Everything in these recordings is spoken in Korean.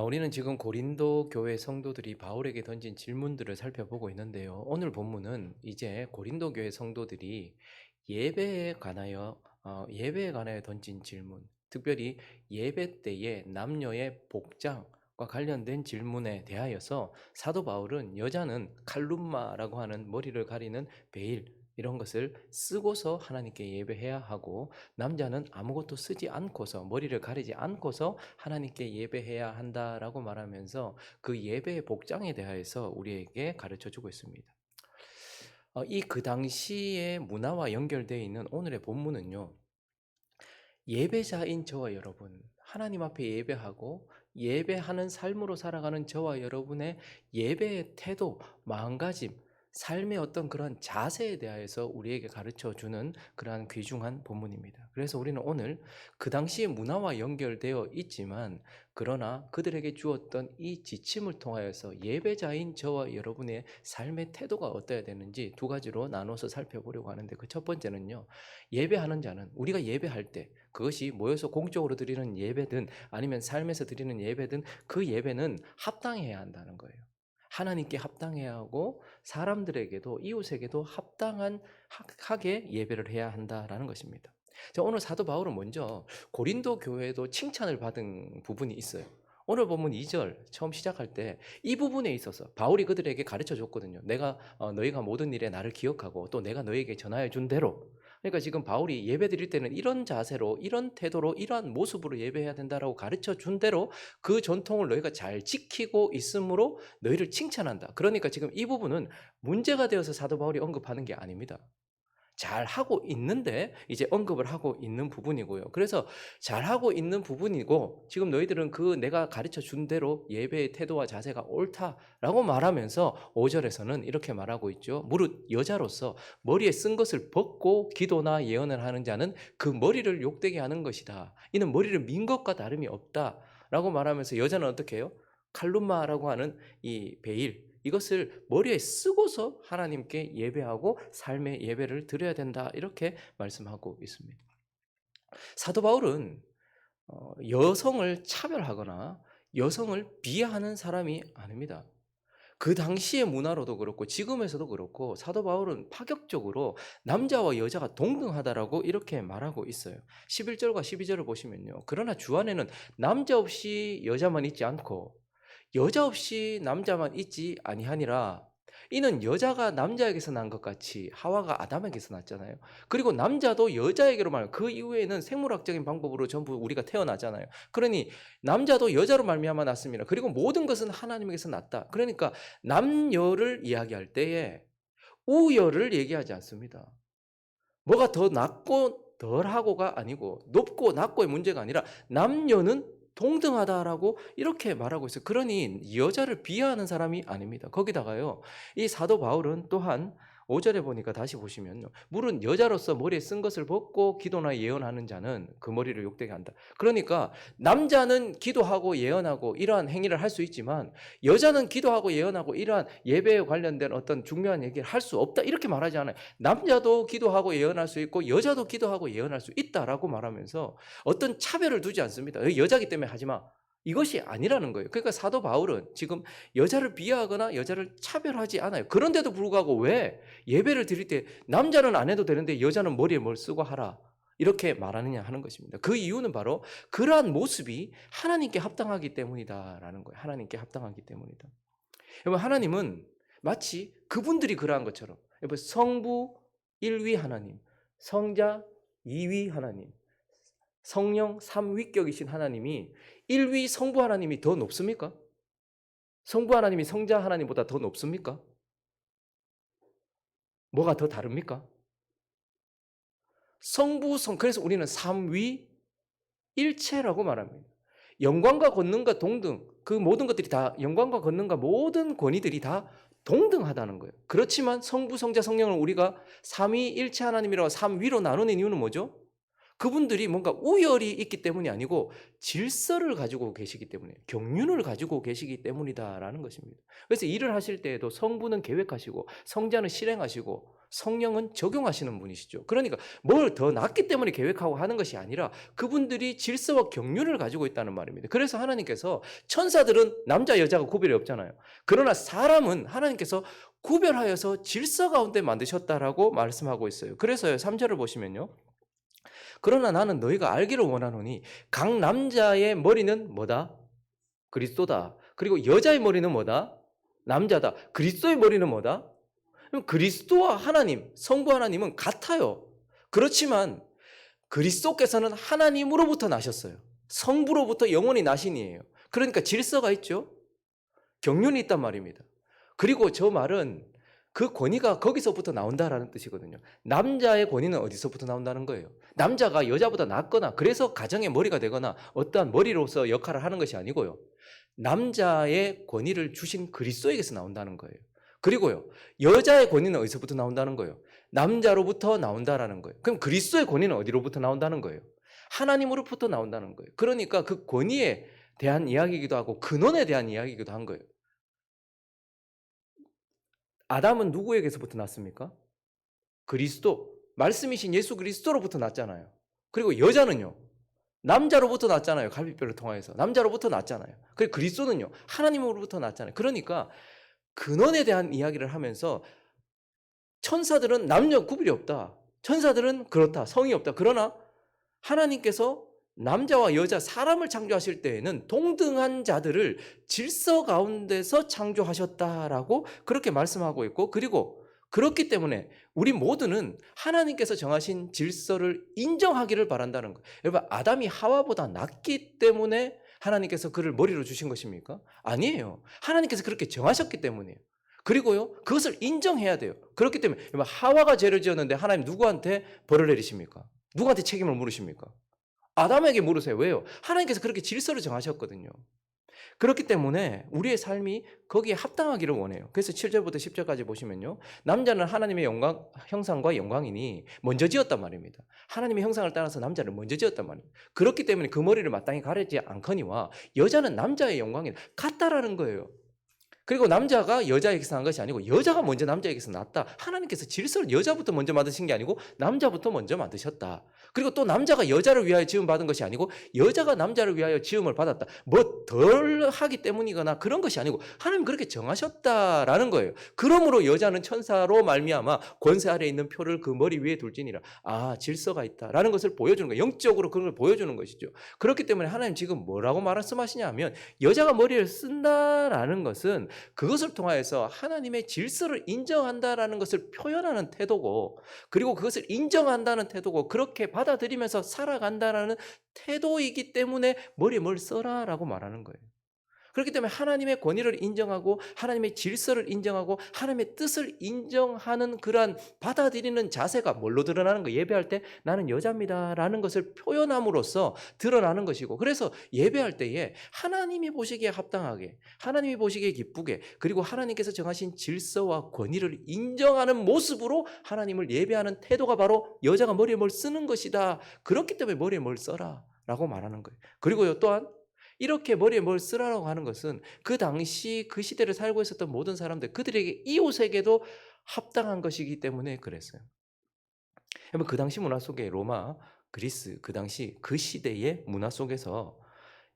우리는 지금 고린도 교회 성도들이 바울에게 던진 질문들을 살펴보고 있는데요. 오늘 본문은 이제 고린도 교회 성도들이 예배에 관하여 던진 질문, 특별히 예배 때의 남녀의 복장과 관련된 질문에 대하여서 사도 바울은 여자는 칼룸마라고 하는 머리를 가리는 베일 이런 것을 쓰고서 하나님께 예배해야 하고, 남자는 아무것도 쓰지 않고서 머리를 가리지 않고서 하나님께 예배해야 한다라고 말하면서 그 예배의 복장에 대하여서 우리에게 가르쳐 주고 있습니다. 이 그 당시의 문화와 연결되어 있는 오늘의 본문은요. 예배자인 저와 여러분, 하나님 앞에 예배하고 예배하는 삶으로 살아가는 저와 여러분의 예배의 태도, 마음가짐, 삶의 어떤 그런 자세에 대하여서 우리에게 가르쳐 주는 그러한 귀중한 본문입니다. 그래서 우리는 오늘 그 당시의 문화와 연결되어 있지만, 그러나 그들에게 주었던 이 지침을 통하여서 예배자인 저와 여러분의 삶의 태도가 어떠해야 되는지 두 가지로 나눠서 살펴보려고 하는데, 그 첫 번째는요. 예배하는 자는, 우리가 예배할 때 그것이 모여서 공적으로 드리는 예배든 아니면 삶에서 드리는 예배든 그 예배는 합당해야 한다는 거예요. 하나님께 합당해야 하고 사람들에게도 이웃에게도 합당하게 예배를 해야 한다라는 것입니다. 자, 오늘 사도 바울은 먼저 고린도 교회도 칭찬을 받은 부분이 있어요. 오늘 보면 2절 처음 시작할 때 이 부분에 있어서 바울이 그들에게 가르쳐 줬거든요. 내가 너희가 모든 일에 나를 기억하고 또 내가 너희에게 전하여 준 대로. 그러니까 지금 바울이 예배 드릴 때는 이런 자세로, 이런 태도로, 이러한 모습으로 예배해야 된다라고 가르쳐 준 대로 그 전통을 너희가 잘 지키고 있으므로 너희를 칭찬한다. 그러니까 지금 이 부분은 문제가 되어서 사도 바울이 언급하는 게 아닙니다. 잘 하고 있는데 이제 언급을 하고 있는 부분이고요. 그래서 잘 하고 있는 부분이고, 지금 너희들은 그 내가 가르쳐 준 대로 예배의 태도와 자세가 옳다라고 말하면서 5절에서는 이렇게 말하고 있죠. 무릇 여자로서 머리에 쓴 것을 벗고 기도나 예언을 하는 자는 그 머리를 욕되게 하는 것이다. 이는 머리를 민 것과 다름이 없다라고 말하면서, 여자는 어떻게 해요? 칼룸마라고 하는 이 베일, 이것을 머리에 쓰고서 하나님께 예배하고 삶의 예배를 드려야 된다, 이렇게 말씀하고 있습니다. 사도 바울은 여성을 차별하거나 여성을 비하하는 사람이 아닙니다. 그 당시의 문화로도 그렇고 지금에서도 그렇고 사도 바울은 파격적으로 남자와 여자가 동등하다라고 이렇게 말하고 있어요. 11절과 12절을 보시면요. 그러나 주 안에는 남자 없이 여자만 있지 않고 여자 없이 남자만 있지 아니하니라. 이는 여자가 남자에게서 난 것 같이 하와가 아담에게서 났잖아요. 그리고 남자도 여자에게로 말하면 그 이후에는 생물학적인 방법으로 전부 우리가 태어나잖아요. 그러니 남자도 여자로 말미암아 났습니다. 그리고 모든 것은 하나님에게서 났다. 그러니까 남녀를 이야기할 때에 우열을 얘기하지 않습니다. 뭐가 더 낫고 덜하고가 아니고, 높고 낮고의 문제가 아니라 남녀는 동등하다라고 이렇게 말하고 있어요. 그러니 여자를 비하하는 사람이 아닙니다. 거기다가요, 이 사도 바울은 또한 5절에 보니까 다시 보시면요. 물은 여자로서 머리에 쓴 것을 벗고 기도나 예언하는 자는 그 머리를 욕되게 한다. 그러니까 남자는 기도하고 예언하고 이러한 행위를 할 수 있지만 여자는 기도하고 예언하고 이러한 예배에 관련된 어떤 중요한 얘기를 할 수 없다, 이렇게 말하지 않아요. 남자도 기도하고 예언할 수 있고 여자도 기도하고 예언할 수 있다라고 말하면서 어떤 차별을 두지 않습니다. 여자기 때문에 하지 마, 이것이 아니라는 거예요. 그러니까 사도 바울은 지금 여자를 비하하거나 여자를 차별하지 않아요. 그런데도 불구하고 왜 예배를 드릴 때 남자는 안 해도 되는데 여자는 머리에 뭘 쓰고 하라, 이렇게 말하느냐 하는 것입니다. 그 이유는 바로 그러한 모습이 하나님께 합당하기 때문이다라는 거예요. 하나님께 합당하기 때문이다. 여러분, 하나님은 마치 그분들이 그러한 것처럼, 여러분, 성부 1위 하나님, 성자 2위 하나님, 성령 3위격이신 하나님이 1위 성부 하나님이 더 높습니까? 성부 하나님이 성자 하나님보다 더 높습니까? 뭐가 더 다릅니까? 그래서 우리는 3위 일체라고 말합니다. 영광과 권능과 동등, 그 모든 것들이 다, 영광과 권능과 모든 권위들이 다 동등하다는 거예요. 그렇지만 성부, 성자, 성령을 우리가 삼위일체 하나님이라고 3위로 나누는 이유는 뭐죠? 그분들이 뭔가 우열이 있기 때문이 아니고 질서를 가지고 계시기 때문에, 경륜을 가지고 계시기 때문이다라는 것입니다. 그래서 일을 하실 때에도 성부는 계획하시고 성자는 실행하시고 성령은 적용하시는 분이시죠. 그러니까 뭘 더 낫기 때문에 계획하고 하는 것이 아니라 그분들이 질서와 경륜을 가지고 있다는 말입니다. 그래서 하나님께서, 천사들은 남자 여자가 구별이 없잖아요. 그러나 사람은 하나님께서 구별하여서 질서 가운데 만드셨다라고 말씀하고 있어요. 그래서요, 3절을 보시면요, 그러나 나는 너희가 알기를 원하노니 각 남자의 머리는 뭐다? 그리스도다. 그리고 여자의 머리는 뭐다? 남자다. 그리스도의 머리는 뭐다? 그럼 그리스도와 하나님, 성부 하나님은 같아요. 그렇지만 그리스도께서는 하나님으로부터 나셨어요. 성부로부터 영원히 나신이에요. 그러니까 질서가 있죠. 경륜이 있단 말입니다. 그리고 저 말은 그 권위가 거기서부터 나온다라는 뜻이거든요. 남자의 권위는 어디서부터 나온다는 거예요? 남자가 여자보다 낫거나 그래서 가정의 머리가 되거나 어떠한 머리로서 역할을 하는 것이 아니고요. 남자의 권위를 주신 그리스도에게서 나온다는 거예요. 그리고요, 여자의 권위는 어디서부터 나온다는 거예요? 남자로부터 나온다라는 거예요. 그럼 그리스도의 권위는 어디로부터 나온다는 거예요? 하나님으로부터 나온다는 거예요. 그러니까 그 권위에 대한 이야기이기도 하고 근원에 대한 이야기이기도 한 거예요. 아담은 누구에게서부터 났습니까? 그리스도, 말씀이신 예수 그리스도로부터 났잖아요. 그리고 여자는요, 남자로부터 났잖아요. 갈비뼈를 통하여서 남자로부터 났잖아요. 그리고 그리스도는요, 하나님으로부터 났잖아요. 그러니까 근원에 대한 이야기를 하면서 천사들은 남녀 구별이 없다, 천사들은 그렇다, 성이 없다. 그러나 하나님께서 남자와 여자, 사람을 창조하실 때에는 동등한 자들을 질서 가운데서 창조하셨다라고 그렇게 말씀하고 있고, 그리고 그렇기 때문에 우리 모두는 하나님께서 정하신 질서를 인정하기를 바란다는 거예요. 여러분, 아담이 하와보다 낫기 때문에 하나님께서 그를 머리로 주신 것입니까? 아니에요. 하나님께서 그렇게 정하셨기 때문이에요. 그리고요, 그것을 인정해야 돼요. 그렇기 때문에 여러분, 하와가 죄를 지었는데 하나님 누구한테 벌을 내리십니까? 누구한테 책임을 물으십니까? 아담에게 물으세요. 왜요? 하나님께서 그렇게 질서를 정하셨거든요. 그렇기 때문에 우리의 삶이 거기에 합당하기를 원해요. 그래서 7절부터 10절까지 보시면요, 남자는 하나님의 형상과 영광이니 먼저 지었단 말입니다. 하나님의 형상을 따라서 남자를 먼저 지었단 말입니다. 그렇기 때문에 그 머리를 마땅히 가르지 않거니와 여자는 남자의 영광이 같다라는 거예요. 그리고 남자가 여자에게서 난 것이 아니고 여자가 먼저 남자에게서 났다. 하나님께서 질서를 여자부터 먼저 만드신 게 아니고 남자부터 먼저 만드셨다. 그리고 또 남자가 여자를 위하여 지음 받은 것이 아니고 여자가 남자를 위하여 지음을 받았다. 뭐 덜 하기 때문이거나 그런 것이 아니고 하나님 그렇게 정하셨다라는 거예요. 그러므로 여자는 천사로 말미암아 권세 아래에 있는 표를 그 머리 위에 둘지니라. 아, 질서가 있다라는 것을 보여주는 거예요. 영적으로 그런 걸 보여주는 것이죠. 그렇기 때문에 하나님 지금 뭐라고 말씀하시냐 하면, 여자가 머리를 쓴다라는 것은 그것을 통하여서 하나님의 질서를 인정한다라는 것을 표현하는 태도고, 그리고 그것을 인정한다는 태도고, 그렇게 받아들이면서 살아간다라는 태도이기 때문에 머리에 뭘 써라라고 말하는 거예요. 그렇기 때문에 하나님의 권위를 인정하고 하나님의 질서를 인정하고 하나님의 뜻을 인정하는 그러한 받아들이는 자세가 뭘로 드러나는 거예요? 예배할 때 나는 여자입니다라는 것을 표현함으로써 드러나는 것이고, 그래서 예배할 때에 하나님이 보시기에 합당하게, 하나님이 보시기에 기쁘게, 그리고 하나님께서 정하신 질서와 권위를 인정하는 모습으로 하나님을 예배하는 태도가 바로 여자가 머리에 뭘 쓰는 것이다. 그렇기 때문에 머리에 뭘 써라 라고 말하는 거예요. 그리고요, 또한 이렇게 머리에 뭘 쓰라고 하는 것은 그 당시 그 시대를 살고 있었던 모든 사람들, 그들에게 이웃에게도 합당한 것이기 때문에 그랬어요. 여러분, 그 당시 문화 속에 로마, 그리스, 그 당시 그 시대의 문화 속에서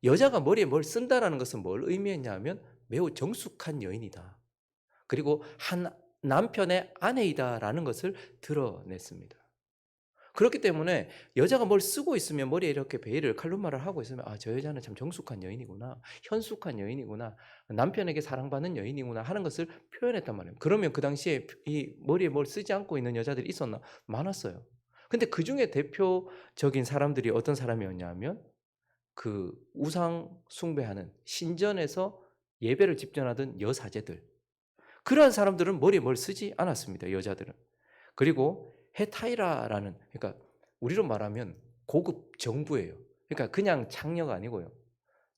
여자가 머리에 뭘 쓴다라는 것은 뭘 의미했냐면 매우 정숙한 여인이다. 그리고 한 남편의 아내이다라는 것을 드러냈습니다. 그렇기 때문에 여자가 뭘 쓰고 있으면, 머리에 이렇게 베일을 칼룸마를 하고 있으면, 아, 저 여자는 참 정숙한 여인이구나, 현숙한 여인이구나, 남편에게 사랑받는 여인이구나 하는 것을 표현했단 말이에요. 그러면 그 당시에 이 머리에 뭘 쓰지 않고 있는 여자들이 있었나? 많았어요. 근데 그 중에 대표적인 사람들이 어떤 사람이었냐 하면, 그 우상 숭배하는 신전에서 예배를 집전하던 여사제들, 그러한 사람들은 머리에 뭘 쓰지 않았습니다. 여자들은. 그리고 헤타이라라는, 그러니까 우리로 말하면 고급 정부예요. 그러니까 그냥 창녀가 아니고요,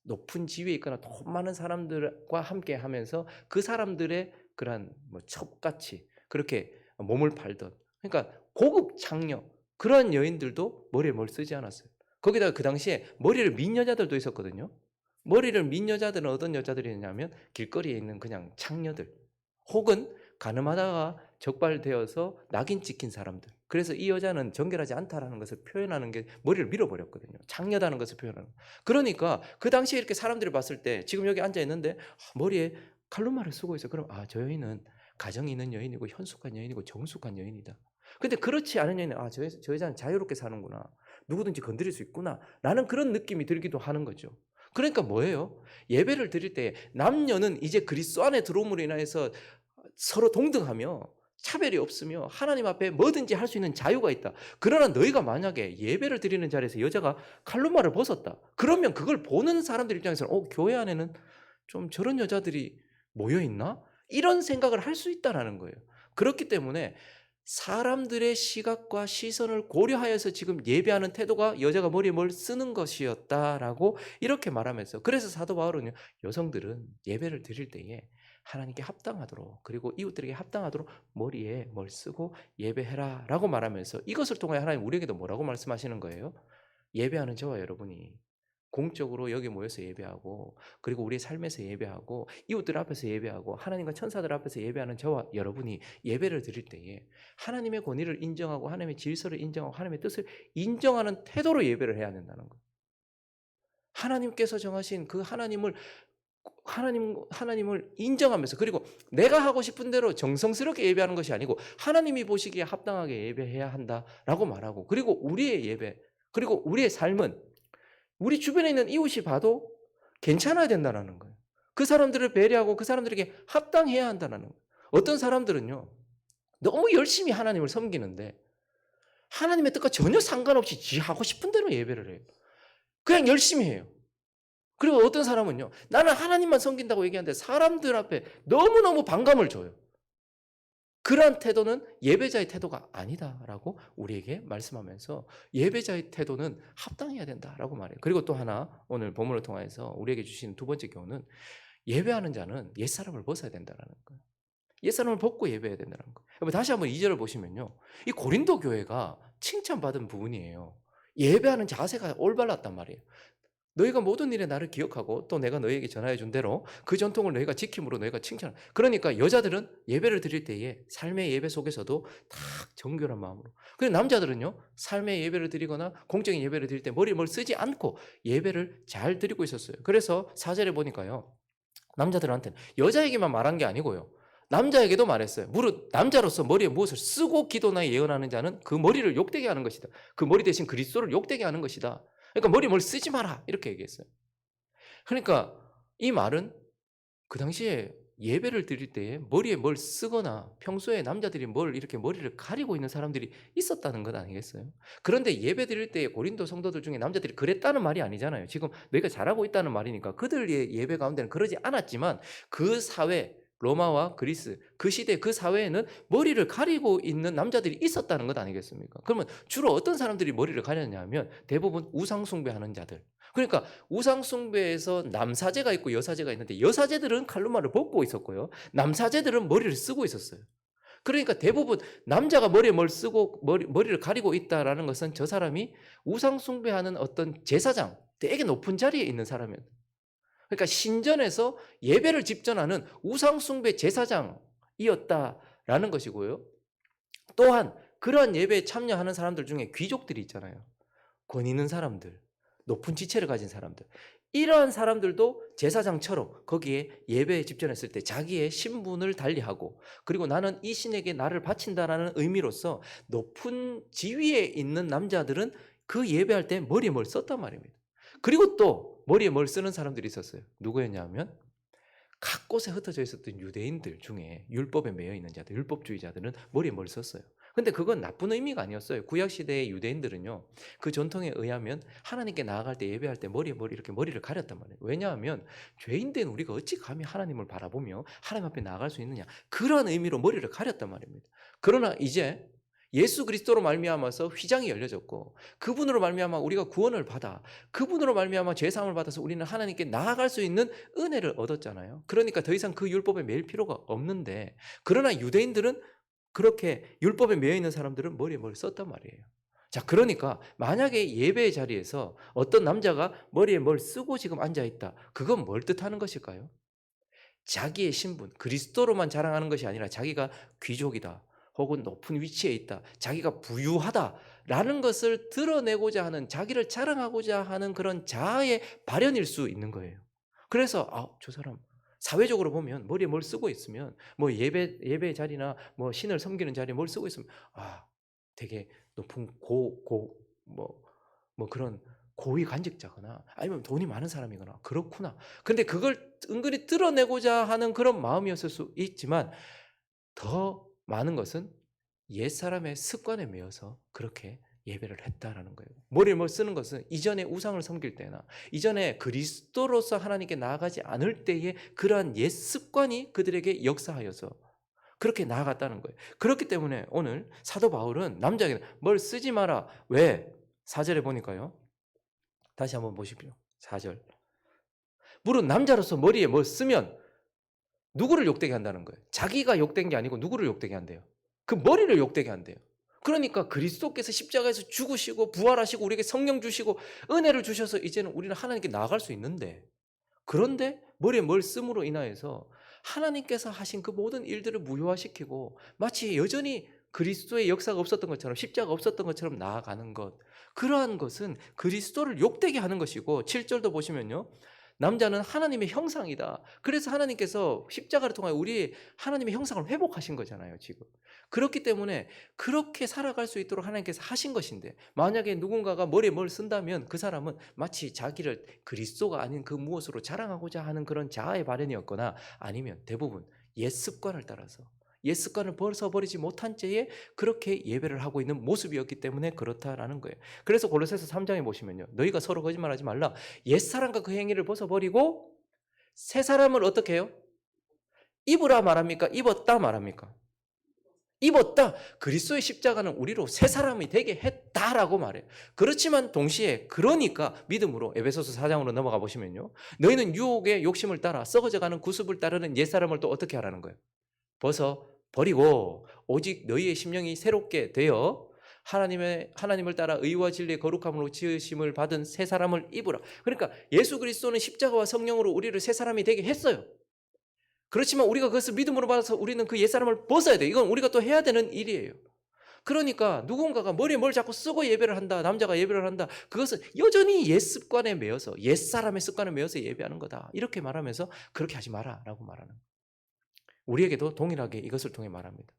높은 지위에 있거나 돈 많은 사람들과 함께 하면서 그 사람들의 그런 뭐 첩같이 그렇게 몸을 팔던, 그러니까 고급 창녀, 그런 여인들도 머리에 뭘 쓰지 않았어요. 거기다가 그 당시에 머리를 민 여자들도 있었거든요. 머리를 민 여자들은 어떤 여자들이냐면 길거리에 있는 그냥 창녀들, 혹은 가늠하다가 적발되어서 낙인 찍힌 사람들. 그래서 이 여자는 정결하지 않다라는 것을 표현하는 게 머리를 밀어버렸거든요. 창녀다는 것을 표현하는. 그러니까 그 당시에 이렇게 사람들이 봤을 때 지금 여기 앉아 있는데 머리에 칼루마를 쓰고 있어. 그럼 저 여인은 가정이 있는 여인이고 현숙한 여인이고 정숙한 여인이다. 근데 그렇지 않은 여인은 저 여자는 자유롭게 사는구나. 누구든지 건드릴 수 있구나. 라는 그런 느낌이 들기도 하는 거죠. 그러니까 뭐예요? 예배를 드릴 때 남녀는 이제 그리스도 안에 들어옴으로 인해서 서로 동등하며 차별이 없으며 하나님 앞에 뭐든지 할 수 있는 자유가 있다. 그러나 너희가 만약에 예배를 드리는 자리에서 여자가 칼루마를 벗었다. 그러면 그걸 보는 사람들 입장에서는 교회 안에는 좀 저런 여자들이 모여 있나? 이런 생각을 할 수 있다라는 거예요. 그렇기 때문에 사람들의 시각과 시선을 고려하여서 지금 예배하는 태도가 여자가 머리에 뭘 쓰는 것이었다라고 이렇게 말하면서, 그래서 사도 바울은요, 여성들은 예배를 드릴 때에 하나님께 합당하도록, 그리고 이웃들에게 합당하도록 머리에 뭘 쓰고 예배해라 라고 말하면서, 이것을 통해 하나님 우리에게도 뭐라고 말씀하시는 거예요? 예배하는 저와 여러분이 공적으로 여기 모여서 예배하고, 그리고 우리의 삶에서 예배하고, 이웃들 앞에서 예배하고, 하나님과 천사들 앞에서 예배하는 저와 여러분이 예배를 드릴 때에 하나님의 권위를 인정하고 하나님의 질서를 인정하고 하나님의 뜻을 인정하는 태도로 예배를 해야 된다는 거예요. 하나님께서 정하신 그 하나님을 인정하면서, 그리고 내가 하고 싶은 대로 정성스럽게 예배하는 것이 아니고 하나님이 보시기에 합당하게 예배해야 한다라고 말하고, 그리고 우리의 예배, 그리고 우리의 삶은 우리 주변에 있는 이웃이 봐도 괜찮아야 된다는 거예요. 그 사람들을 배려하고 그 사람들에게 합당해야 한다는 거예요. 어떤 사람들은요, 너무 열심히 하나님을 섬기는데 하나님의 뜻과 전혀 상관없이 지 하고 싶은 대로 예배를 해요. 그냥 열심히 해요. 그리고 어떤 사람은요, 나는 하나님만 섬긴다고 얘기하는데 사람들 앞에 너무너무 반감을 줘요. 그러한 태도는 예배자의 태도가 아니다라고 우리에게 말씀하면서 예배자의 태도는 합당해야 된다라고 말해요. 그리고 또 하나, 오늘 본문을 통해서 우리에게 주신 두 번째 교훈은, 예배하는 자는 옛사람을 벗어야 된다는 거예요. 옛사람을 벗고 예배해야 된다는 거예요. 다시 한번 2절을 보시면요, 이 고린도 교회가 칭찬받은 부분이에요. 예배하는 자세가 올바랐단 말이에요. 너희가 모든 일에 나를 기억하고 또 내가 너희에게 전하여 준 대로 그 전통을 너희가 지킴으로 너희가 칭찬. 그러니까 여자들은 예배를 드릴 때에 삶의 예배 속에서도 다 정결한 마음으로. 그리고 남자들은요, 삶의 예배를 드리거나 공적인 예배를 드릴 때 머리에 뭘 쓰지 않고 예배를 잘 드리고 있었어요. 그래서 4절에 보니까요, 남자들한테는, 여자에게만 말한 게 아니고요, 남자에게도 말했어요. 무릇 남자로서 머리에 무엇을 쓰고 기도나 예언하는 자는 그 머리를 욕되게 하는 것이다. 그 머리 대신 그리스도를 욕되게 하는 것이다. 그러니까 머리에 뭘 쓰지 마라 이렇게 얘기했어요. 그러니까 이 말은 그 당시에 예배를 드릴 때에 머리에 뭘 쓰거나 평소에 남자들이 뭘 이렇게 머리를 가리고 있는 사람들이 있었다는 것 아니겠어요? 그런데 예배 드릴 때에 고린도 성도들 중에 남자들이 그랬다는 말이 아니잖아요. 지금 너희가 잘하고 있다는 말이니까 그들의 예배 가운데는 그러지 않았지만, 그 사회, 로마와 그리스 그 시대 그 사회에는 머리를 가리고 있는 남자들이 있었다는 것 아니겠습니까? 그러면 주로 어떤 사람들이 머리를 가렸냐면 대부분 우상 숭배하는 자들. 그러니까 우상 숭배에서 남사제가 있고 여사제가 있는데, 여사제들은 칼루마를 벗고 있었고요, 남사제들은 머리를 쓰고 있었어요. 그러니까 대부분 남자가 머리에 뭘 쓰고 머리를 가리고 있다라는 것은 저 사람이 우상 숭배하는 어떤 제사장, 되게 높은 자리에 있는 사람이에요. 그러니까 신전에서 예배를 집전하는 우상 숭배 제사장이었다라는 것이고요. 또한 그러한 예배에 참여하는 사람들 중에 귀족들이 있잖아요. 권 있는 사람들, 높은 지체를 가진 사람들, 이러한 사람들도 제사장처럼 거기에 예배에 집전했을 때 자기의 신분을 달리하고, 그리고 나는 이 신에게 나를 바친다라는 의미로서 높은 지위에 있는 남자들은 그 예배할 때 머리에 뭘 썼단 말입니다. 그리고 또 머리에 뭘 쓰는 사람들이 있었어요. 누구였냐면 각 곳에 흩어져 있었던 유대인들 중에 율법에 매여 있는 자들, 율법주의자들은 머리에 뭘 썼어요. 근데 그건 나쁜 의미가 아니었어요. 구약시대의 유대인들은요, 그 전통에 의하면 하나님께 나아갈 때, 예배할 때 머리에 이렇게 머리를 가렸단 말이에요. 왜냐하면 죄인된 우리가 어찌 감히 하나님을 바라보며 하나님 앞에 나아갈 수 있느냐, 그런 의미로 머리를 가렸단 말입니다. 그러나 이제 예수 그리스도로 말미암아서 휘장이 열려졌고, 그분으로 말미암아 우리가 구원을 받아, 그분으로 말미암아 죄 사함을 받아서 우리는 하나님께 나아갈 수 있는 은혜를 얻었잖아요. 그러니까 더 이상 그 율법에 매일 필요가 없는데, 그러나 유대인들은, 그렇게 율법에 매여 있는 사람들은 머리에 뭘 썼단 말이에요. 자, 그러니까 만약에 예배의 자리에서 어떤 남자가 머리에 뭘 쓰고 지금 앉아 있다. 그건 뭘 뜻하는 것일까요? 자기의 신분, 그리스도로만 자랑하는 것이 아니라 자기가 귀족이다, 혹은 높은 위치에 있다, 자기가 부유하다라는 것을 드러내고자 하는, 자기를 자랑하고자 하는 그런 자아의 발현일 수 있는 거예요. 그래서 저 사람 사회적으로 보면 머리에 뭘 쓰고 있으면, 뭐 예배 자리나 뭐 신을 섬기는 자리에 뭘 쓰고 있으면 되게 높은 뭐 그런 고위 관직자거나 아니면 돈이 많은 사람이거나 그렇구나. 근데 그걸 은근히 드러내고자 하는 그런 마음이었을 수 있지만, 더 많은 것은 옛사람의 습관에 매여서 그렇게 예배를 했다라는 거예요. 머리에 뭘 쓰는 것은 이전에 우상을 섬길 때나 이전에 그리스도로서 하나님께 나아가지 않을 때의 그러한 옛 습관이 그들에게 역사하여서 그렇게 나아갔다는 거예요. 그렇기 때문에 오늘 사도 바울은 남자에게 뭘 쓰지 마라. 왜? 4절에 보니까요. 다시 한번 보십시오. 4절. 물은 남자로서 머리에 뭘 쓰면 누구를 욕되게 한다는 거예요. 자기가 욕된 게 아니고 누구를 욕되게 한대요. 그 머리를 욕되게 한대요. 그러니까 그리스도께서 십자가에서 죽으시고 부활하시고 우리에게 성령 주시고 은혜를 주셔서 이제는 우리는 하나님께 나아갈 수 있는데, 그런데 머리에 뭘 씀으로 인하여서 하나님께서 하신 그 모든 일들을 무효화시키고 마치 여전히 그리스도의 역사가 없었던 것처럼, 십자가 없었던 것처럼 나아가는 것, 그러한 것은 그리스도를 욕되게 하는 것이고, 7절도 보시면요, 남자는 하나님의 형상이다. 그래서 하나님께서 십자가를 통하여 우리 하나님의 형상을 회복하신 거잖아요, 지금. 그렇기 때문에 그렇게 살아갈 수 있도록 하나님께서 하신 것인데, 만약에 누군가가 머리에 뭘 쓴다면 그 사람은 마치 자기를 그리스도가 아닌 그 무엇으로 자랑하고자 하는 그런 자아의 발현이었거나, 아니면 대부분 옛 습관을 따라서 옛 습관을 벗어버리지 못한 채에 그렇게 예배를 하고 있는 모습이었기 때문에 그렇다라는 거예요. 그래서 골로새서 3장에 보시면요, 너희가 서로 거짓말하지 말라. 옛사람과 그 행위를 벗어버리고 새 사람을 어떻게 해요? 입으라 말합니까? 입었다 말합니까? 입었다. 그리스도의 십자가는 우리로 새 사람이 되게 했다라고 말해요. 그렇지만 동시에 그러니까 믿음으로 에베소서 4장으로 넘어가 보시면요, 너희는 유혹의 욕심을 따라 썩어져가는 구습을 따르는 옛사람을 또 어떻게 하라는 거예요? 벗어 버리고 오직 너희의 심령이 새롭게 되어 하나님을 따라 의와 진리의 거룩함으로 지으심을 받은 새 사람을 입으라. 그러니까 예수 그리스도는 십자가와 성령으로 우리를 새 사람이 되게 했어요. 그렇지만 우리가 그것을 믿음으로 받아서 우리는 그 옛사람을 벗어야 돼요. 이건 우리가 또 해야 되는 일이에요. 그러니까 누군가가 머리에 뭘 자꾸 쓰고 예배를 한다, 남자가 예배를 한다, 그것은 여전히 옛 습관에 매여서, 옛사람의 습관에 매여서 예배하는 거다, 이렇게 말하면서 그렇게 하지 마라 라고 말하는 거예요. 우리에게도 동일하게 이것을 통해 말합니다.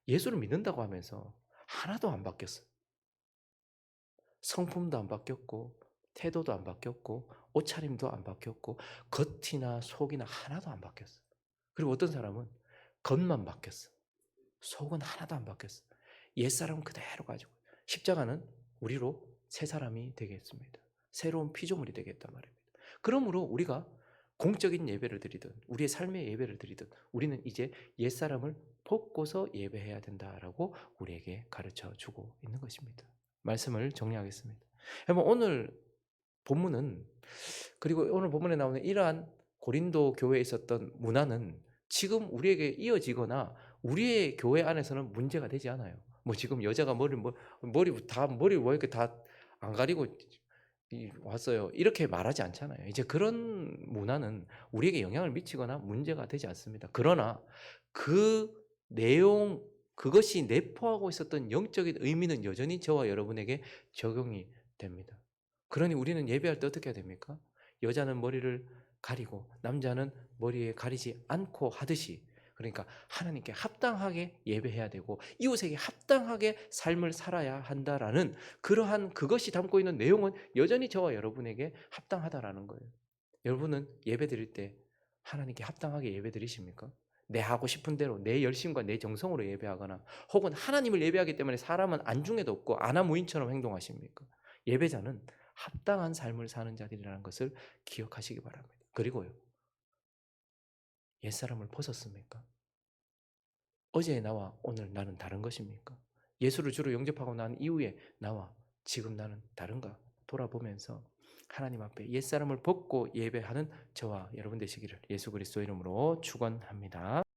예수를 믿는다고 하면서 하나도 안 바뀌었어요. 성품도 안 바뀌었고, 태도도 안 바뀌었고, 옷차림도 안 바뀌었고, 겉이나 속이나 하나도 안 바뀌었어요. 그리고 어떤 사람은 겉만 바뀌었어. 속은 하나도 안 바뀌었어. 옛사람은 그대로 가지고. 십자가는 우리로 새 사람이 되겠습니다. 새로운 피조물이 되겠단 말입니다. 그러므로 우리가 공적인 예배를 드리든 우리의 삶의 예배를 드리든 우리는 이제 옛사람을 벗고서 예배해야 된다라고 우리에게 가르쳐 주고 있는 것입니다. 말씀을 정리하겠습니다. 여러분, 오늘 본문은, 그리고 오늘 본문에 나오는 이러한 고린도 교회에 있었던 문화는 지금 우리에게 이어지거나 우리의 교회 안에서는 문제가 되지 않아요. 뭐 지금 여자가 머리 왜 이렇게 다 안 가리고 왔어요, 이렇게 말하지 않잖아요. 이제 그런 문화는 우리에게 영향을 미치거나 문제가 되지 않습니다. 그러나 그 내용, 그것이 내포하고 있었던 영적인 의미는 여전히 저와 여러분에게 적용이 됩니다. 그러니 우리는 예배할 때 어떻게 해야 됩니까? 여자는 머리를 가리고 남자는 머리에 가리지 않고 하듯이, 그러니까 하나님께 합당하게 예배해야 되고 이웃에게 합당하게 삶을 살아야 한다라는 그러한, 그것이 담고 있는 내용은 여전히 저와 여러분에게 합당하다라는 거예요. 여러분은 예배 드릴 때 하나님께 합당하게 예배 드리십니까? 내 하고 싶은 대로 내 열심과 내 정성으로 예배하거나, 혹은 하나님을 예배하기 때문에 사람은 안중에도 없고 아나무인처럼 행동하십니까? 예배자는 합당한 삶을 사는 자들이라는 것을 기억하시기 바랍니다. 그리고요, 옛사람을 벗었습니까? 어제의 나와 오늘 나는 다른 것입니까? 예수를 주로 영접하고 난 이후에 나와 지금 나는 다른가 돌아보면서 하나님 앞에 옛사람을 벗고 예배하는 저와 여러분 되시기를 예수 그리스도 이름으로 축원합니다.